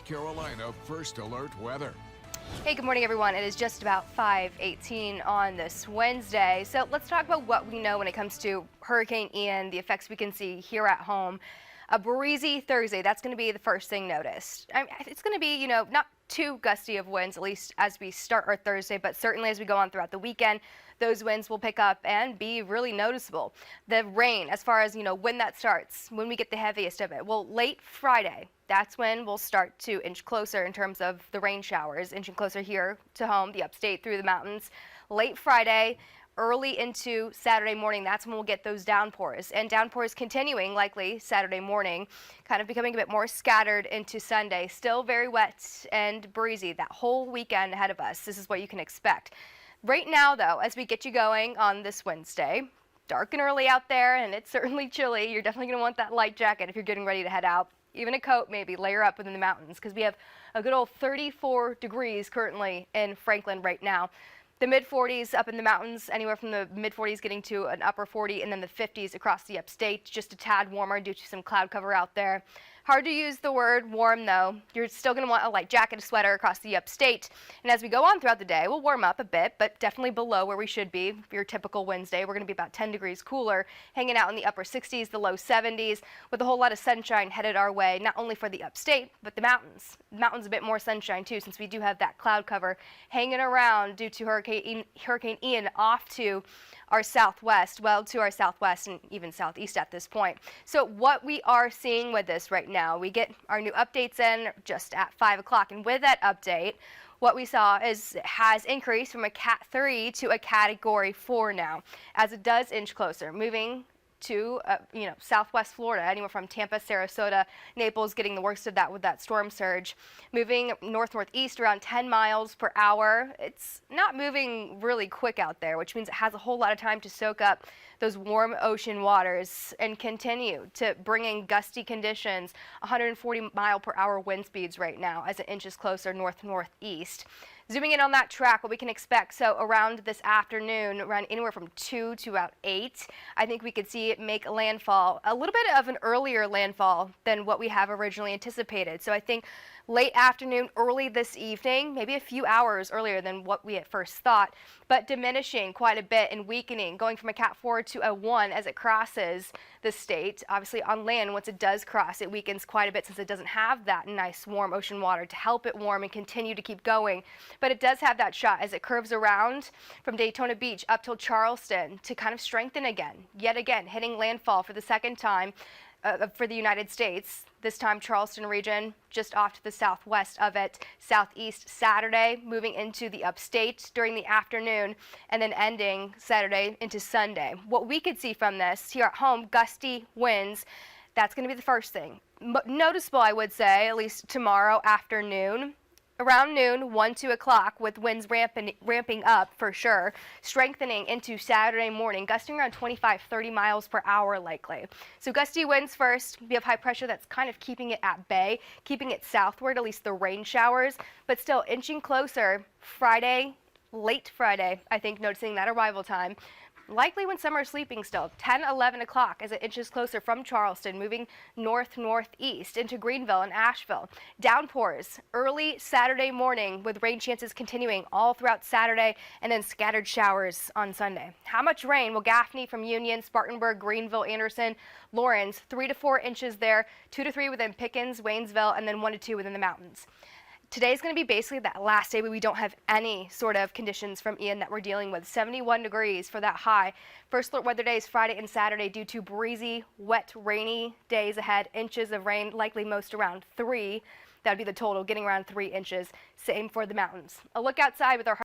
Carolina first alert weather. Hey, good morning, everyone. It is just about 5:18 on this Wednesday. So let's talk about what we know when it comes to Hurricane Ian, the effects we can see here at home. A breezy Thursday, that's going to be the first thing noticed. It's going to be, not too gusty of winds, at least as we start our Thursday, but certainly as we go on throughout the weekend, those winds will pick up and be really noticeable. The rain, as far as, when that starts, when we get the heaviest of it, well, late Friday, that's when we'll start to inch closer in terms of the rain showers, inching closer here to home, the upstate through the mountains. Late Friday, early into Saturday morning, that's when we'll get those downpours, and downpours continuing likely Saturday morning, kind of becoming a bit more scattered into Sunday. Still very wet and breezy that whole weekend ahead of us. This is what you can expect. Right now, though, as we get you going on this Wednesday, dark and early out there, and it's certainly chilly. You're definitely going to want that light jacket if you're getting ready to head out. Even a coat, maybe layer up within the mountains, because we have a good old 34 degrees currently in Franklin right now. The mid-40s up in the mountains, anywhere from the mid-40s getting to an upper 40, and then the 50s across the upstate, just a tad warmer due to some cloud cover out there. Hard to use the word warm, though. You're still going to want a light jacket, a sweater across the upstate. And as we go on throughout the day, we'll warm up a bit, but definitely below where we should be. For your typical Wednesday, we're going to be about 10 degrees cooler, hanging out in the upper 60s, the low 70s, with a whole lot of sunshine headed our way, not only for the upstate, but the mountains. The mountains a bit more sunshine, too, since we do have that cloud cover hanging around due to Hurricane Ian off to our southwest, to our southwest and even southeast at this point. So what we are seeing with this right now, we get our new updates in just at 5 o'clock, and with that update, what we saw is it has increased from a Cat 3 to a Category 4 now, as it does inch closer, moving to southwest Florida, anywhere from Tampa, Sarasota, Naples, getting the worst of that with that storm surge. Moving northeast around 10 miles per hour. It's not moving really quick out there, which means it has a whole lot of time to soak up those warm ocean waters and continue to bring in gusty conditions, 140 mile per hour wind speeds right now as it inches closer northeast. Zooming in on that track, what we can expect, so around this afternoon, around anywhere from 2 to about 8, I think we could see it make landfall, a little bit of an earlier landfall than what we have originally anticipated. So I think late afternoon, early this evening, maybe a few hours earlier than what we at first thought, but diminishing quite a bit and weakening, going from a Cat 4 to a 1 as it crosses the state. Obviously on land, once it does cross, it weakens quite a bit since it doesn't have that nice warm ocean water to help it warm and continue to keep going. But it does have that shot as it curves around from Daytona Beach up till Charleston to kind of strengthen again, yet again, hitting landfall for the second time for the United States. This time Charleston region just off to the southwest of it, southeast Saturday, moving into the upstate during the afternoon, and then ending Saturday into Sunday. What we could see from this here at home, gusty winds, that's going to be the first thing. Noticeable, I would say, at least tomorrow afternoon. Around noon, 1, 2 o'clock, with winds ramping up for sure, strengthening into Saturday morning, gusting around 25, 30 miles per hour likely. So gusty winds first. We have high pressure that's kind of keeping it at bay, keeping it southward, at least the rain showers, but still inching closer Friday, late Friday, I think, noticing that arrival time. Likely when some are sleeping still, 10, 11 o'clock as it inches closer from Charleston, moving northeast into Greenville and Asheville. Downpours early Saturday morning with rain chances continuing all throughout Saturday, and then scattered showers on Sunday. How much rain? Well, Gaffney from Union, Spartanburg, Greenville, Anderson, Lawrence, 3 to 4 inches there, 2 to 3 within Pickens, Waynesville, and then 1 to 2 within the mountains. Today's going to be basically that last day where we don't have any sort of conditions from Ian that we're dealing with. 71 degrees for that high. First alert weather days Friday and Saturday due to breezy, wet, rainy days ahead. Inches of rain, likely most around 3. That would be the total, getting around 3 inches. Same for the mountains. A look outside with our